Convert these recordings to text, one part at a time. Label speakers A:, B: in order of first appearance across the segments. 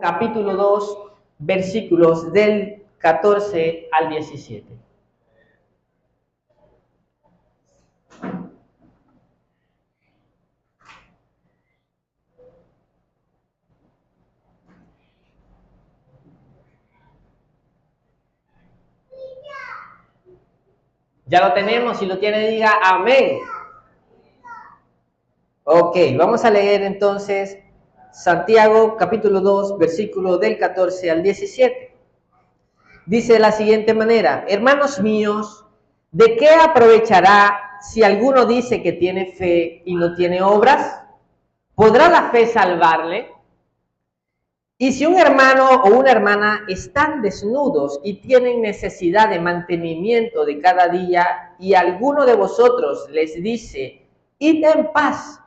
A: capítulo 2, versículos del 14 al 17. Ya lo tenemos, si lo tiene diga amén. Ok, vamos a leer entonces Santiago capítulo 2, versículo del 14 al 17. Dice de la siguiente manera: hermanos míos, ¿de qué aprovechará si alguno dice que tiene fe y no tiene obras? ¿Podrá la fe salvarle? Y si un hermano o una hermana están desnudos y tienen necesidad de mantenimiento de cada día, y alguno de vosotros les dice, id en paz,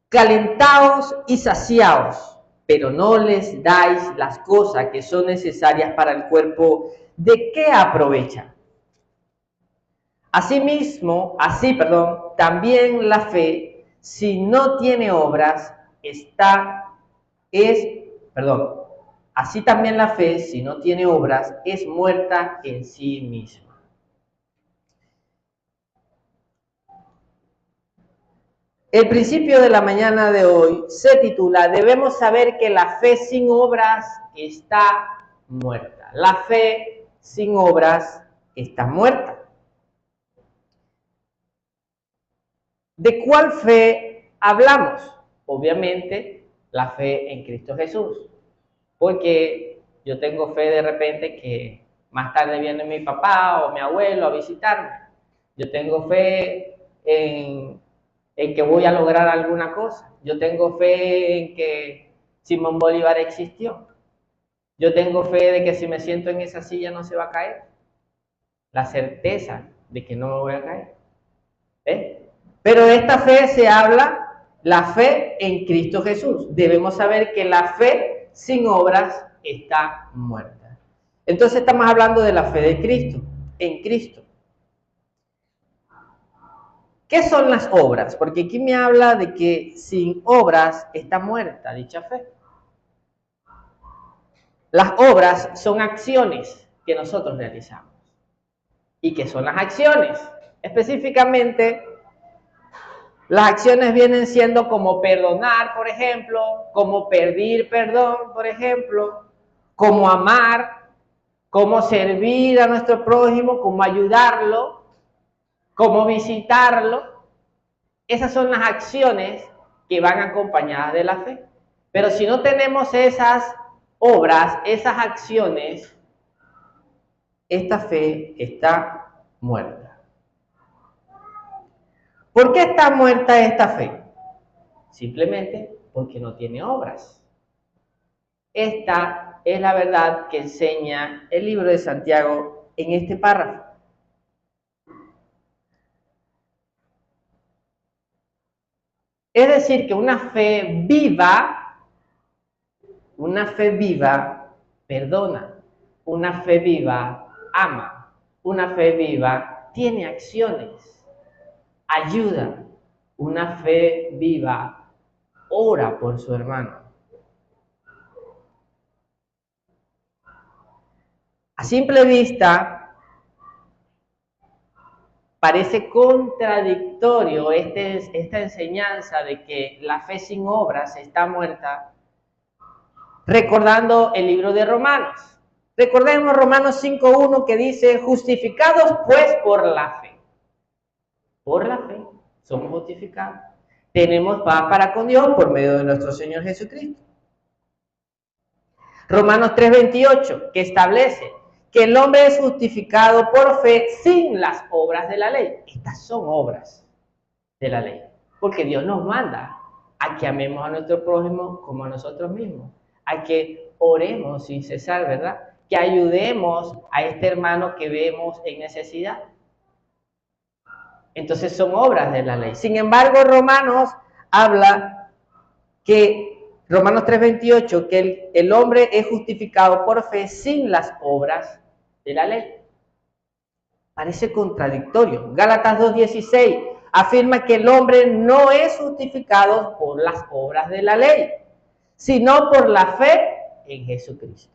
A: calentaos y saciaos, pero no les dais las cosas que son necesarias para el cuerpo, ¿de qué aprovecha? También la fe, si no tiene obras, así también la fe, si no tiene obras, es muerta en sí misma. El principio de la mañana de hoy se titula: debemos saber que la fe sin obras está muerta. La fe sin obras está muerta. ¿De cuál fe hablamos? Obviamente, la fe en Cristo Jesús. Porque yo tengo fe de repente que más tarde viene mi papá o mi abuelo a visitarme. Yo tengo fe en que voy a lograr alguna cosa. Yo tengo fe en que Simón Bolívar existió. Yo tengo fe de que si me siento en esa silla no se va a caer. La certeza de que no me voy a caer. Pero de esta fe se habla, la fe en Cristo Jesús. Debemos saber que la fe sin obras está muerta. Entonces estamos hablando de la fe de Cristo, en Cristo. ¿Qué son las obras? Porque aquí me habla de que sin obras está muerta dicha fe. Las obras son acciones que nosotros realizamos. ¿Y qué son las acciones? Específicamente, las acciones vienen siendo como perdonar, por ejemplo, como pedir perdón, por ejemplo, como amar, como servir a nuestro prójimo, como ayudarlo, como visitarlo. Esas son las acciones que van acompañadas de la fe. Pero si no tenemos esas obras, esas acciones, esta fe está muerta. ¿Por qué está muerta esta fe? Simplemente porque no tiene obras. Esta es la verdad que enseña el libro de Santiago en este párrafo. Es decir, que una fe viva perdona, una fe viva ama, una fe viva tiene acciones, ayuda, una fe viva ora por su hermano. A simple vista, parece contradictorio esta enseñanza de que la fe sin obras está muerta, recordando el libro de Romanos. Recordemos Romanos 5:1 que dice, justificados pues por la fe. Por la fe somos justificados. Tenemos paz para con Dios por medio de nuestro Señor Jesucristo. Romanos 3:28 que establece que el hombre es justificado por fe sin las obras de la ley. Estas son obras de la ley, porque Dios nos manda a que amemos a nuestro prójimo como a nosotros mismos, a que oremos sin cesar, ¿verdad? Que ayudemos a este hermano que vemos en necesidad. Entonces son obras de la ley. Sin embargo, Romanos habla que Romanos 3:28, que el hombre es justificado por fe sin las obras de la ley. Parece contradictorio. Gálatas 2:16 afirma que el hombre no es justificado por las obras de la ley, sino por la fe en Jesucristo.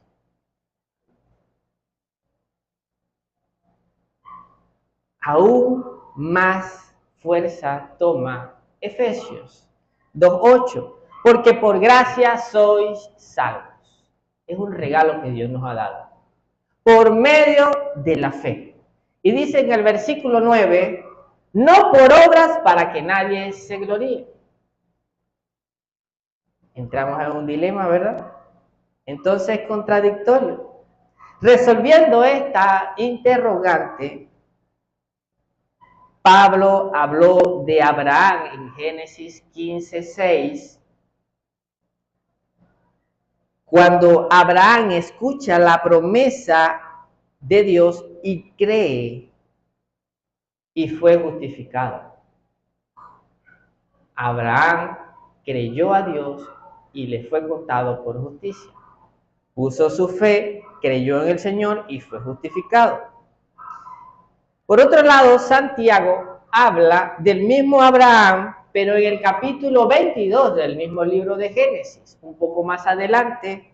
A: Aún más fuerza toma Efesios 2:8, porque por gracia sois salvos. Es un regalo que Dios nos ha dado, por medio de la fe. Y dice en el versículo 9, no por obras para que nadie se gloríe. Entramos en un dilema, ¿verdad? Entonces es contradictorio. Resolviendo esta interrogante, Pablo habló de Abraham en Génesis 15:6, cuando Abraham escucha la promesa de Dios y cree y fue justificado. Abraham creyó a Dios y le fue contado por justicia. Puso su fe, creyó en el Señor y fue justificado. Por otro lado, Santiago habla del mismo Abraham, pero en el capítulo 22 del mismo libro de Génesis, un poco más adelante,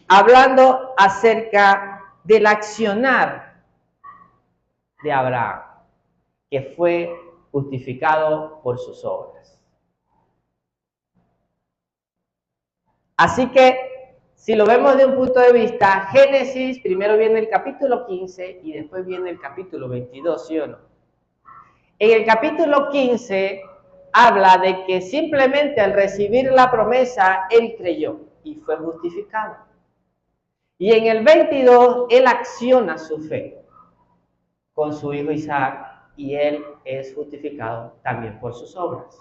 A: hablando acerca del accionar de Abraham, que fue justificado por sus obras. Así que, si lo vemos de un punto de vista, Génesis, primero viene el capítulo 15 y después viene el capítulo 22, ¿sí o no? En el capítulo 15 habla de que simplemente al recibir la promesa, él creyó y fue justificado. Y en el 22, él acciona su fe con su hijo Isaac y él es justificado también por sus obras.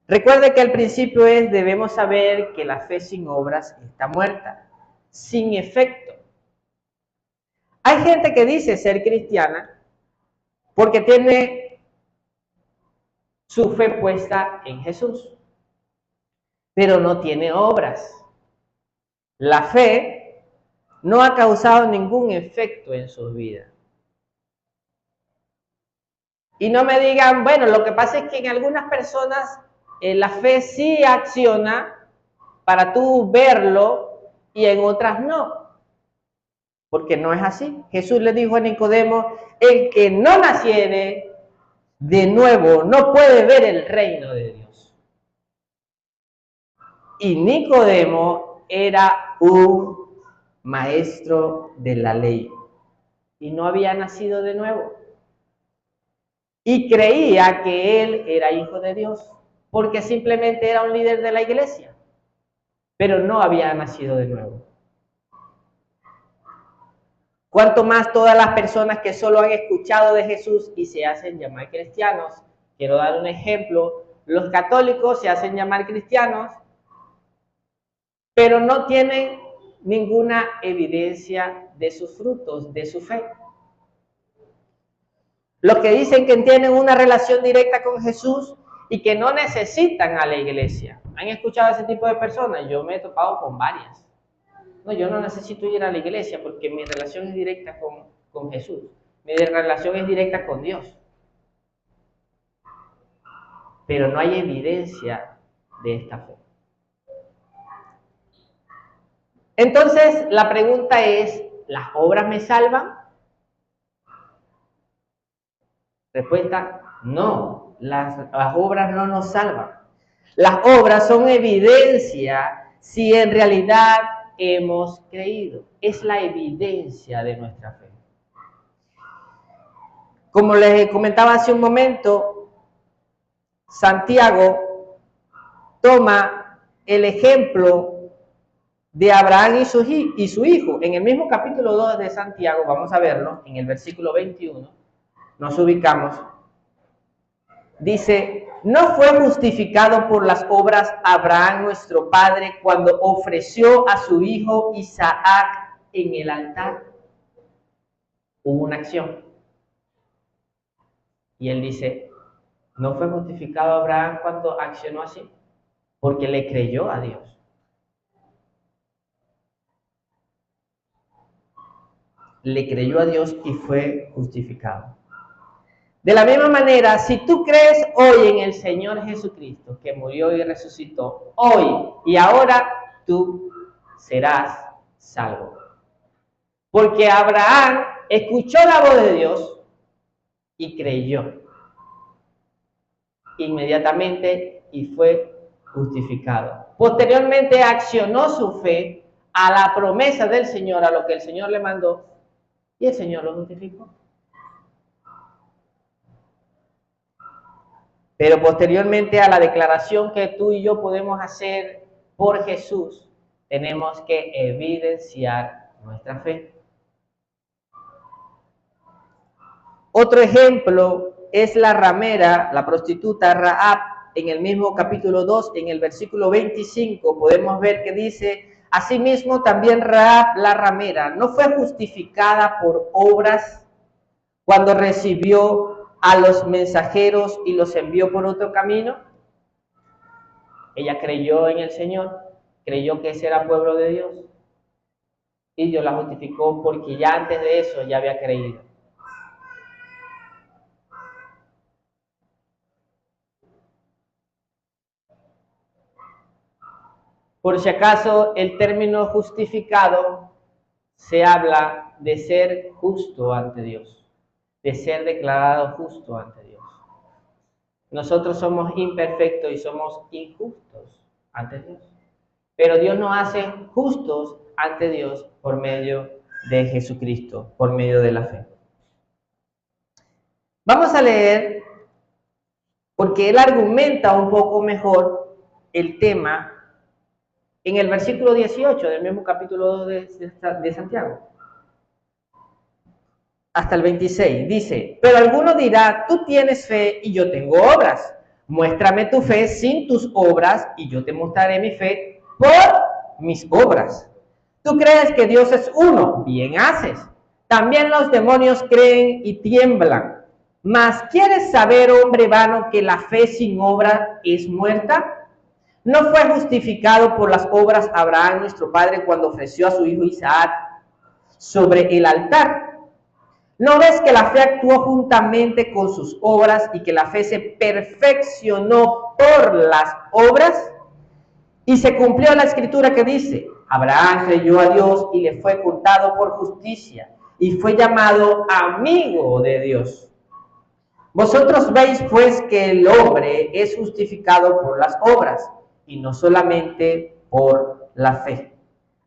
A: Recuerde que al principio debemos saber que la fe sin obras está muerta, sin efecto. Hay gente que dice ser cristiana porque tiene su fe puesta en Jesús, pero no tiene obras. La fe no ha causado ningún efecto en sus vidas. Y no me digan, bueno, lo que pasa es que en algunas personas la fe sí acciona para tú verlo y en otras no. Porque no es así. Jesús le dijo a Nicodemo, el que no naciere de nuevo no puede ver el reino de Dios. Y Nicodemo era un maestro de la ley y no había nacido de nuevo. Y creía que él era hijo de Dios porque simplemente era un líder de la iglesia, pero no había nacido de nuevo. Cuanto más todas las personas que solo han escuchado de Jesús y se hacen llamar cristianos. Quiero dar un ejemplo. Los católicos se hacen llamar cristianos, pero no tienen ninguna evidencia de sus frutos, de su fe. Los que dicen que tienen una relación directa con Jesús y que no necesitan a la iglesia. ¿Han escuchado a ese tipo de personas? Yo me he topado con varias. No, yo no necesito ir a la iglesia porque mi relación es directa con Jesús. Mi relación es directa con Dios. Pero no hay evidencia de esta fe. Entonces, la pregunta es, ¿las obras me salvan? Respuesta, no, las obras no nos salvan. Las obras son evidencia si en realidad hemos creído. Es la evidencia de nuestra fe. Como les comentaba hace un momento, Santiago toma el ejemplo de Abraham y su hijo. En el mismo capítulo 2 de Santiago, vamos a verlo, en el versículo 21, nos ubicamos. Dice, ¿no fue justificado por las obras Abraham nuestro padre cuando ofreció a su hijo Isaac en el altar? Hubo una acción. Y él dice, ¿no fue justificado Abraham cuando accionó así? Porque le creyó a Dios. Le creyó a Dios y fue justificado. De la misma manera, si tú crees hoy en el Señor Jesucristo, que murió y resucitó, hoy y ahora tú serás salvo. Porque Abraham escuchó la voz de Dios y creyó inmediatamente y fue justificado. Posteriormente accionó su fe a la promesa del Señor, a lo que el Señor le mandó, y el Señor lo justificó. Pero posteriormente a la declaración que tú y yo podemos hacer por Jesús, tenemos que evidenciar nuestra fe. Otro ejemplo es la ramera, la prostituta Rahab, en el mismo capítulo 2, en el versículo 25, podemos ver que dice, asimismo también Rahab la ramera no fue justificada por obras cuando recibió a los mensajeros y los envió por otro camino. Ella creyó en el Señor, creyó que ese era pueblo de Dios, y Dios la justificó porque ya antes de eso ya había creído. Por si acaso, el término justificado se habla de ser justo ante Dios, de ser declarado justo ante Dios. Nosotros somos imperfectos y somos injustos ante Dios, pero Dios nos hace justos ante Dios por medio de Jesucristo, por medio de la fe. Vamos a leer, porque él argumenta un poco mejor el tema en el versículo 18 del mismo capítulo 2 de Santiago, hasta el 26, dice, pero alguno dirá, tú tienes fe y yo tengo obras. Muéstrame tu fe sin tus obras y yo te mostraré mi fe por mis obras. ¿Tú crees que Dios es uno? Bien haces. También los demonios creen y tiemblan. Mas ¿quieres saber, hombre vano, que la fe sin obra es muerta? ¿No fue justificado por las obras Abraham, nuestro padre, cuando ofreció a su hijo Isaac sobre el altar? ¿No ves que la fe actuó juntamente con sus obras y que la fe se perfeccionó por las obras? Y se cumplió la escritura que dice, Abraham creyó a Dios y le fue contado por justicia y fue llamado amigo de Dios. Vosotros veis pues que el hombre es justificado por las obras y no solamente por la fe.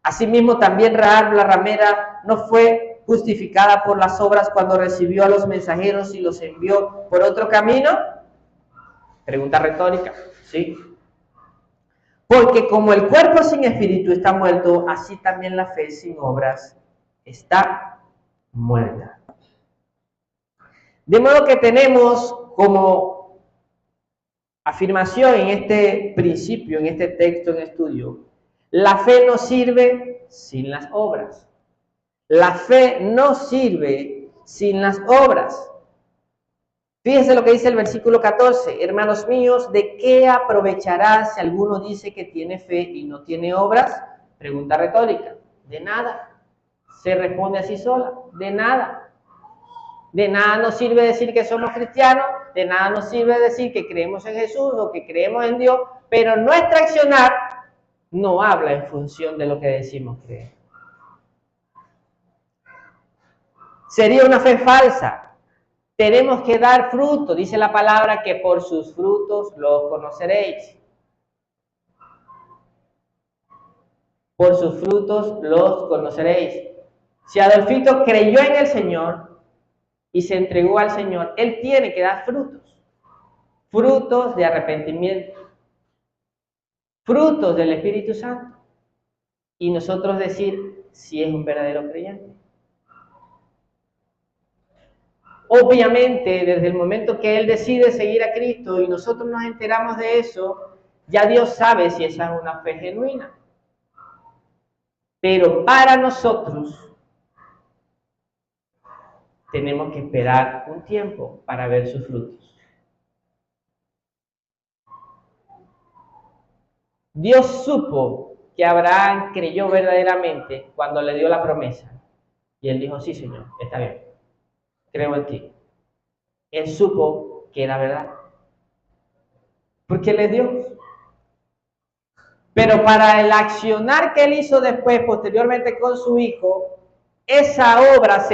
A: Asimismo también Rahab la ramera no fue justificada por las obras cuando recibió a los mensajeros y los envió por otro camino. Pregunta retórica, ¿sí? Porque como el cuerpo sin espíritu está muerto, así también la fe sin obras está muerta. De modo que tenemos como afirmación en este principio, en este texto en estudio, la fe no sirve sin las obras. La fe no sirve sin las obras. Fíjense lo que dice el versículo 14. Hermanos míos, ¿de qué aprovechará si alguno dice que tiene fe y no tiene obras? Pregunta retórica. De nada. Se responde así sola. De nada. De nada nos sirve decir que somos cristianos, de nada nos sirve decir que creemos en Jesús o que creemos en Dios, pero nuestra accionar no habla en función de lo que decimos creer. Sería una fe falsa. Tenemos que dar fruto, dice la palabra, que por sus frutos los conoceréis. Por sus frutos los conoceréis. Si Adolfito creyó en el Señor y se entregó al Señor, él tiene que dar frutos. Frutos de arrepentimiento. Frutos del Espíritu Santo. Y nosotros decir si es un verdadero creyente. Obviamente, desde el momento que él decide seguir a Cristo y nosotros nos enteramos de eso, ya Dios sabe si esa es una fe genuina. Pero para nosotros tenemos que esperar un tiempo para ver sus frutos. Dios supo que Abraham creyó verdaderamente cuando le dio la promesa. Y él dijo, sí, Señor, está bien, creo en ti. Él supo que era verdad, porque él es Dios. Pero para el accionar que él hizo después, posteriormente con su hijo, esa obra,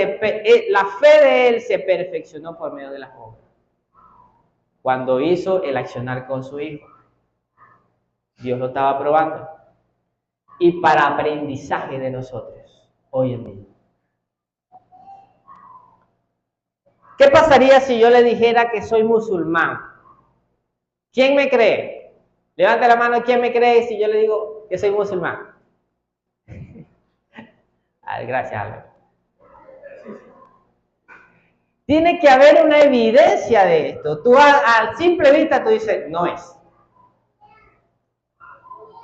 A: la fe de él se perfeccionó por medio de las obras. Cuando hizo el accionar con su hijo, Dios lo estaba probando. Y para aprendizaje de nosotros, hoy en día. ¿Qué pasaría si yo le dijera que soy musulmán? ¿Quién me cree? Levante la mano, ¿quién me cree si yo le digo que soy musulmán? Gracias, Álvaro. Tiene que haber una evidencia de esto. Tú a simple vista tú dices, no es.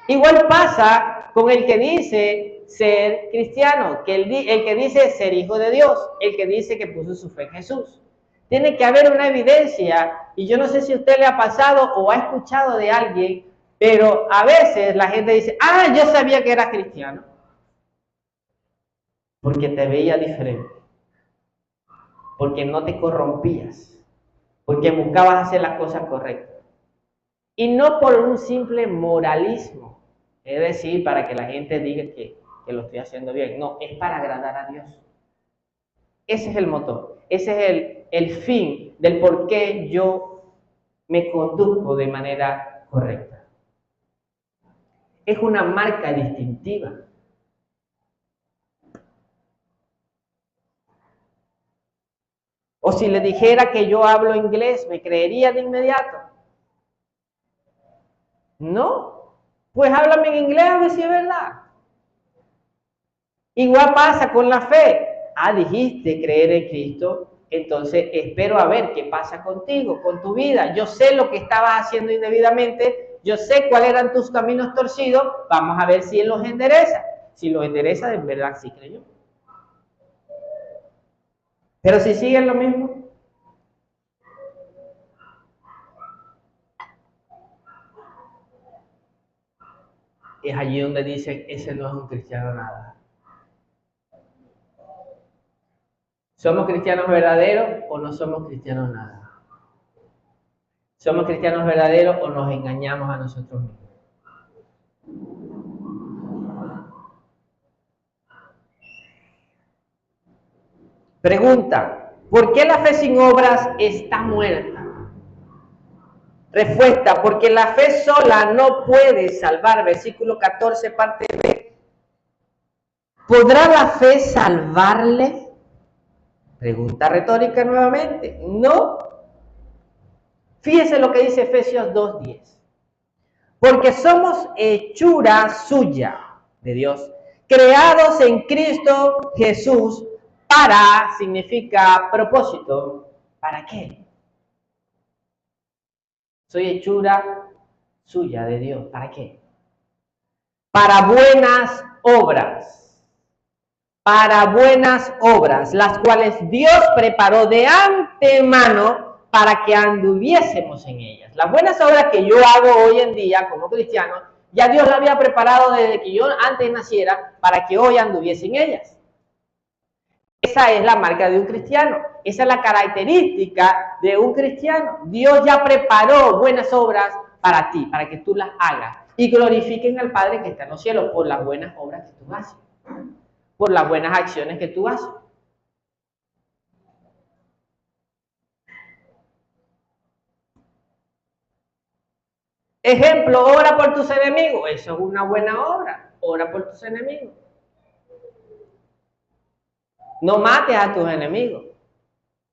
A: Igual pasa con el que dice ser cristiano, que el que dice ser hijo de Dios, el que dice que puso su fe en Jesús. Tiene que haber una evidencia, y yo no sé si a usted le ha pasado o ha escuchado de alguien, pero a veces la gente dice, yo sabía que eras cristiano, porque te veía diferente, porque no te corrompías, porque buscabas hacer las cosas correctas. Y no por un simple moralismo, es decir, para que la gente diga que lo estoy haciendo bien. No, es para agradar a Dios. Ese es el motor, ese es el fin del por qué yo me conduzco de manera correcta. Es una marca distintiva. O si le dijera que yo hablo inglés, ¿me creería de inmediato? No, pues háblame en inglés a ver si es verdad. Igual pasa con la fe. Dijiste creer en Cristo, entonces espero a ver qué pasa contigo, con tu vida. Yo sé lo que estabas haciendo indebidamente, yo sé cuáles eran tus caminos torcidos, vamos a ver si Él los endereza. Si los endereza, de verdad sí creyó. Pero si siguen lo mismo, es allí donde dicen, ese no es un cristiano nada. ¿Somos cristianos verdaderos o no somos cristianos nada? ¿Somos cristianos verdaderos o nos engañamos a nosotros mismos? Pregunta, ¿por qué la fe sin obras está muerta? Respuesta, porque la fe sola no puede salvar. Versículo 14, parte B. ¿Podrá la fe salvarle? Pregunta retórica nuevamente. No. Fíjese lo que dice Efesios 2:10. Porque somos hechura suya, de Dios, creados en Cristo Jesús para, significa propósito. ¿Para qué? Soy hechura suya, de Dios. ¿Para qué? Para buenas obras. Para buenas obras, las cuales Dios preparó de antemano para que anduviésemos en ellas. Las buenas obras que yo hago hoy en día como cristiano, ya Dios las había preparado desde que yo antes naciera para que hoy anduviese en ellas. Esa es la marca de un cristiano, esa es la característica de un cristiano. Dios ya preparó buenas obras para ti, para que tú las hagas y glorifiquen al Padre que está en los cielos por las buenas obras que tú haces, por las buenas acciones que tú haces. Ejemplo, ora por tus enemigos. Eso es una buena obra. Ora por tus enemigos. No mates a tus enemigos.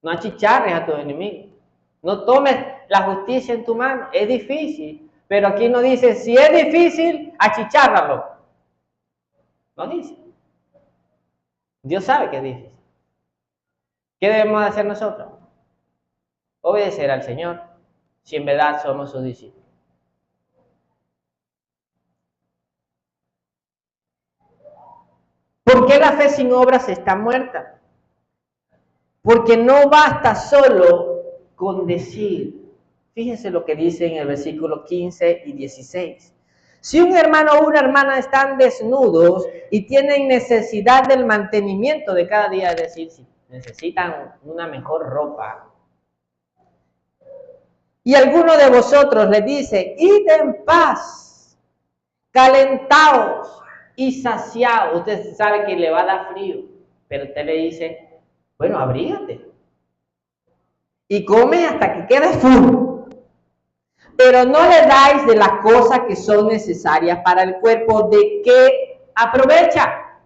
A: No achicharres a tus enemigos. No tomes la justicia en tu mano. Es difícil. Pero aquí no dice, si es difícil, achichárralo. No dice. Dios sabe que es difícil. ¿Qué debemos hacer nosotros? Obedecer al Señor, si en verdad somos sus discípulos. ¿Por qué la fe sin obras está muerta? Porque no basta solo con decir. Fíjense lo que dice en el versículo 15 y 16. Si un hermano o una hermana están desnudos y tienen necesidad del mantenimiento de cada día, es decir, si necesitan una mejor ropa, Y alguno de vosotros le dice, id en paz, calentaos y saciaos. Usted sabe que le va a dar frío, pero usted le dice, bueno, abrígate y come hasta que quede full. Pero no le dais de las cosas que son necesarias para el cuerpo. ¿De qué aprovecha?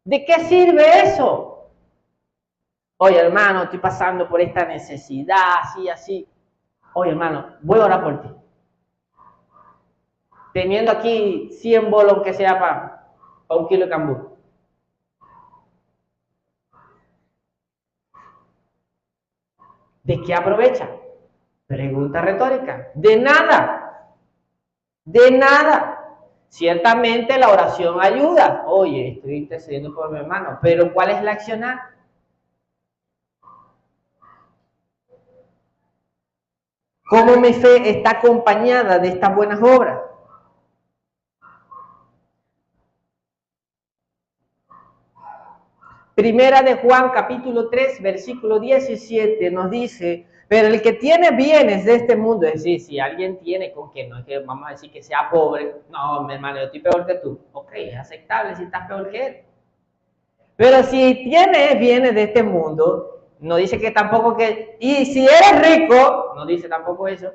A: ¿De qué sirve eso? Oye, hermano, estoy pasando por esta necesidad, así, así. Oye, hermano, voy a orar por ti. Teniendo aquí 100 bolos que sea para un kilo de cambur. ¿De qué aprovecha? Pregunta retórica. De nada. De nada. Ciertamente la oración ayuda. Oye, estoy intercediendo por mi hermano. Pero ¿cuál es la accionar? ¿Cómo mi fe está acompañada de estas buenas obras? Primera de Juan, capítulo 3, versículo 17, nos dice, pero el que tiene bienes de este mundo, es decir, si alguien tiene con que, no es que vamos a decir que sea pobre, no, mi hermano, yo estoy peor que tú. Ok, es aceptable si estás peor que él. Pero si tienes bienes de este mundo, no dice que tampoco que, y si eres rico, no dice tampoco eso,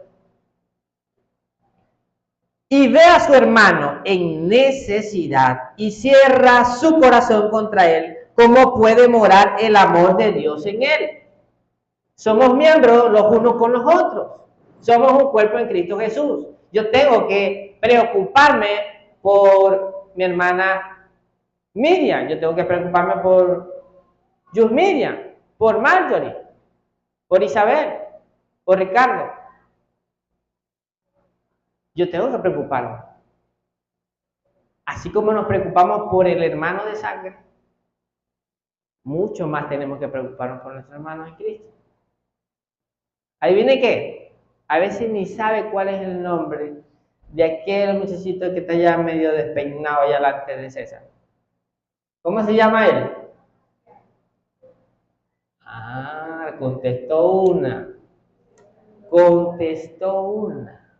A: y ve a su hermano en necesidad y cierra su corazón contra él, ¿cómo puede morar el amor de Dios en él? Somos miembros los unos con los otros. Somos un cuerpo en Cristo Jesús. Yo tengo que preocuparme por mi hermana Miriam. Yo tengo que preocuparme por Yus Miriam, por Marjorie, por Isabel, por Ricardo. Yo tengo que preocuparme. Así como nos preocupamos por el hermano de sangre, mucho más tenemos que preocuparnos por nuestros hermanos en Cristo. Ahí viene que a veces ni sabe cuál es el nombre de aquel muchachito que está ya medio despeinado allá delante de César. ¿Cómo se llama él? Ah, contestó una. Contestó una.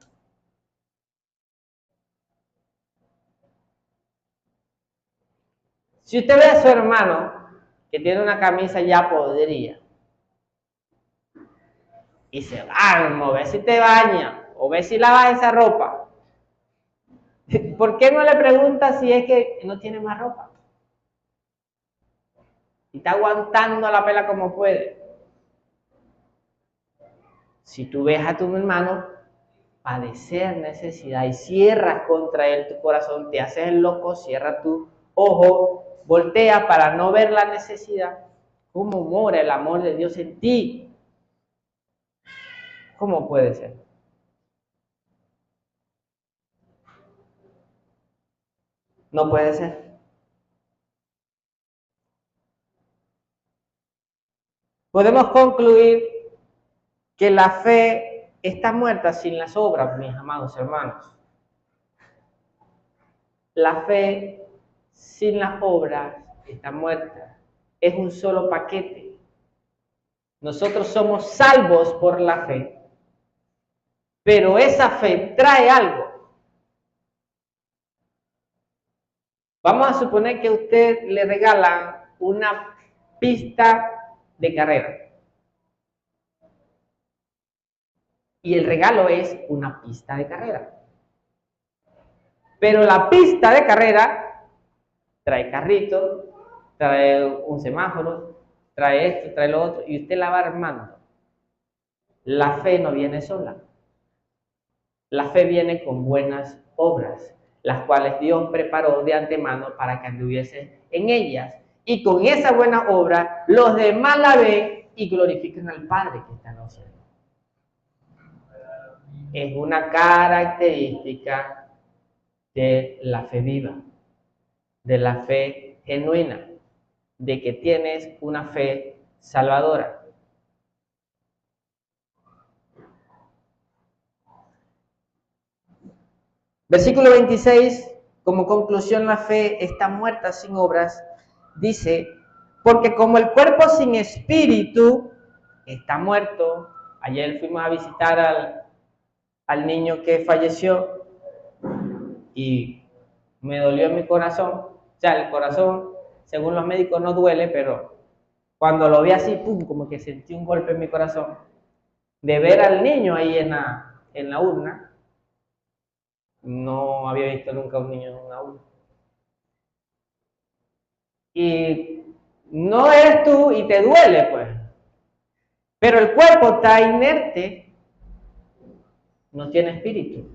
A: Si usted ve a su hermano que tiene una camisa ya podrida y se va, ve si te baña o ve si lavas esa ropa, ¿por qué no le pregunta si es que no tiene más ropa? Y está aguantando la pela como puede. Si tú ves a tu hermano padecer necesidad y cierras contra él tu corazón, te haces el loco, cierra tu ojo, voltea para no ver la necesidad, ¿cómo mora el amor de Dios en ti? ¿Cómo puede ser? No puede ser. Podemos concluir que la fe está muerta sin las obras, mis amados hermanos. La fe sin las obras está muerta. Es un solo paquete. Nosotros somos salvos por la fe, pero esa fe trae algo. Vamos a suponer que a usted le regalan una pista de carrera. Y el regalo es una pista de carrera. Pero la pista de carrera trae carrito, trae un semáforo, trae esto, trae lo otro, y usted la va armando. La fe no viene sola. La fe viene con buenas obras, las cuales Dios preparó de antemano para que anduviese en ellas. Y con esa buena obra, los demás la ven y glorifican al Padre que está en los cielos. Es una característica de la fe viva, de la fe genuina, de que tienes una fe salvadora. Versículo 26, como conclusión, la fe está muerta sin obras, dice, porque como el cuerpo sin espíritu está muerto. Ayer fuimos a visitar al niño que falleció y me dolió en mi corazón. O sea, el corazón, según los médicos, no duele, pero cuando lo vi así, pum, como que sentí un golpe en mi corazón de ver al niño ahí en la urna. No había visto nunca un niño en una urna. Y no eres tú y te duele, pues. Pero el cuerpo está inerte, no tiene espíritu.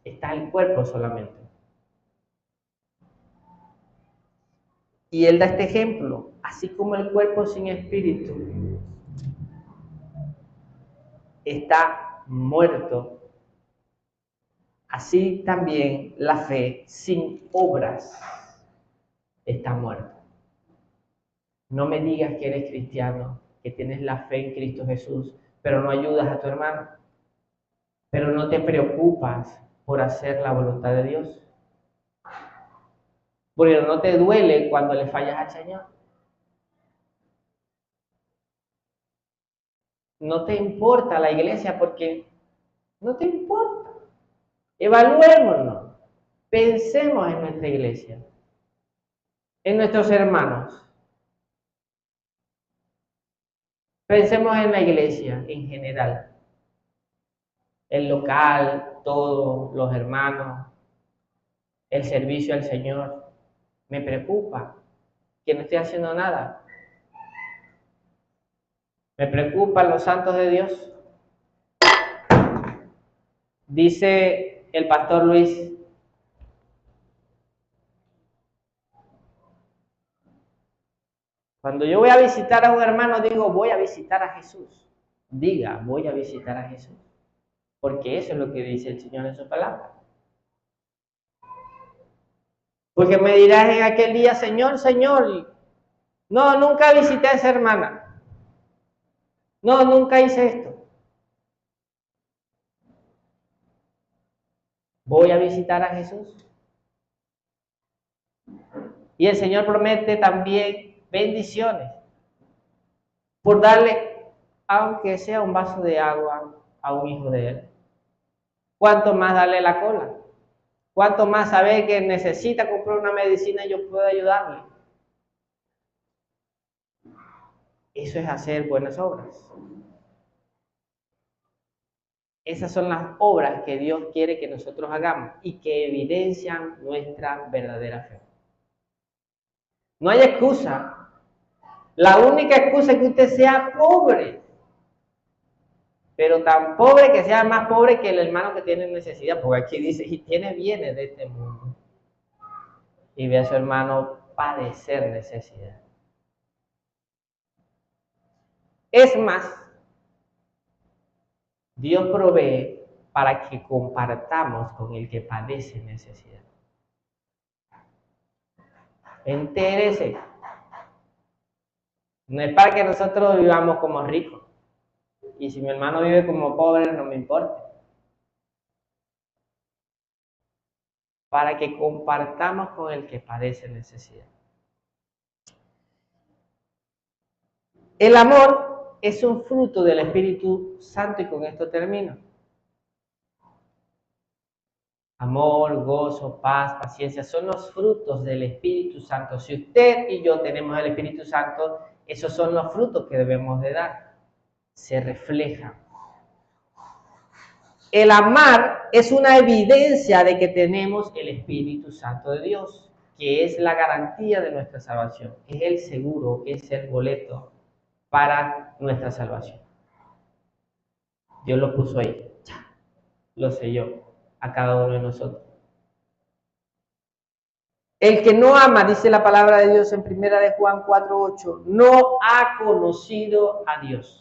A: Está el cuerpo solamente. Y él da este ejemplo, así como el cuerpo sin espíritu está muerto, así también la fe sin obras está muerta. No me digas que eres cristiano, que tienes la fe en Cristo Jesús, pero no ayudas a tu hermano, pero no te preocupas por hacer la voluntad de Dios, porque no te duele cuando le fallas al Señor. No te importa la iglesia porque no te importa. Evaluémonos, pensemos en nuestra iglesia, en nuestros hermanos. Pensemos en la iglesia en general, el local, todos los hermanos, el servicio al Señor. Me preocupa que no esté haciendo nada. Me preocupan los santos de Dios. Dice el pastor Luis, cuando yo voy a visitar a un hermano, digo, voy a visitar a Jesús. Diga, voy a visitar a Jesús. Porque eso es lo que dice el Señor en su palabra. Porque me dirás en aquel día, Señor, Señor, no, nunca visité a esa hermana. No, nunca hice esto. Voy a visitar a Jesús. Y el Señor promete también bendiciones por darle, aunque sea un vaso de agua, a un hijo de Él. ¿Cuánto más darle la cola? ¿Cuánto más saber que necesita comprar una medicina y yo puedo ayudarle? Eso es hacer buenas obras. Esas son las obras que Dios quiere que nosotros hagamos y que evidencian nuestra verdadera fe. No hay excusa. La única excusa es que usted sea pobre, pero tan pobre que sea más pobre que el hermano que tiene necesidad, porque aquí dice, y tiene bienes de este mundo, y ve a su hermano padecer necesidad. Es más, Dios provee para que compartamos con el que padece necesidad. Entérese. No es para que nosotros vivamos como ricos. Y si mi hermano vive como pobre, no me importa. Para que compartamos con el que padece necesidad. El amor es un fruto del Espíritu Santo y con esto termino. Amor, gozo, paz, paciencia, son los frutos del Espíritu Santo. Si usted y yo tenemos el Espíritu Santo, esos son los frutos que debemos de dar. Se reflejan. El amar es una evidencia de que tenemos el Espíritu Santo de Dios, que es la garantía de nuestra salvación, es el seguro, es el boleto para nuestra salvación. Dios lo puso ahí, lo selló a cada uno de nosotros. El que no ama, dice la palabra de Dios en 1 de Juan 4:8, no ha conocido a Dios.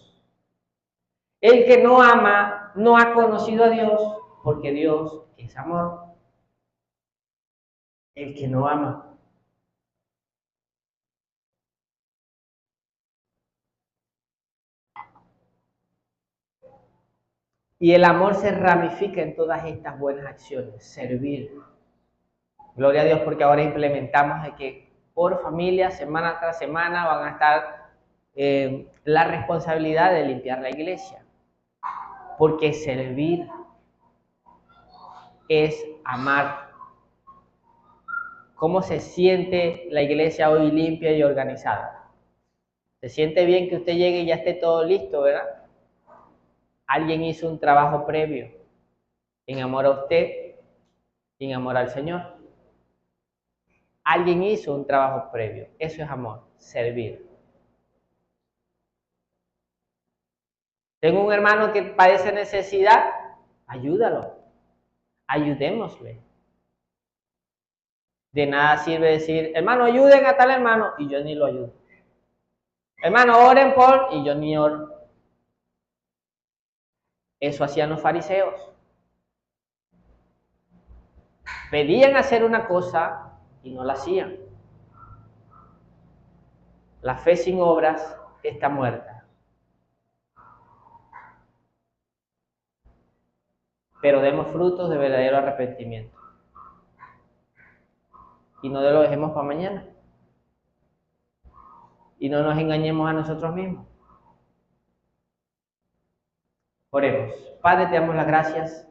A: El que no ama no ha conocido a Dios, porque Dios es amor. El que no ama. Y el amor se ramifica en todas estas buenas acciones. Servir. Gloria a Dios porque ahora implementamos de que por familia, semana tras semana, van a estar la responsabilidad de limpiar la iglesia. Porque servir es amar. ¿Cómo se siente la iglesia hoy limpia y organizada? ¿Se siente bien que usted llegue y ya esté todo listo, verdad? Alguien hizo un trabajo previo en amor a usted y en amor al Señor. Alguien hizo un trabajo previo. Eso es amor, servir. Tengo un hermano que padece necesidad, ayúdalo, ayudémosle. De nada sirve decir, hermano, ayuden a tal hermano, y yo ni lo ayudo. Hermano, oren por, y yo ni oro. Eso hacían los fariseos. Pedían hacer una cosa y no la hacían. La fe sin obras está muerta. Pero demos frutos de verdadero arrepentimiento. Y no lo dejemos para mañana. Y no nos engañemos a nosotros mismos. Oremos. Padre, te damos las gracias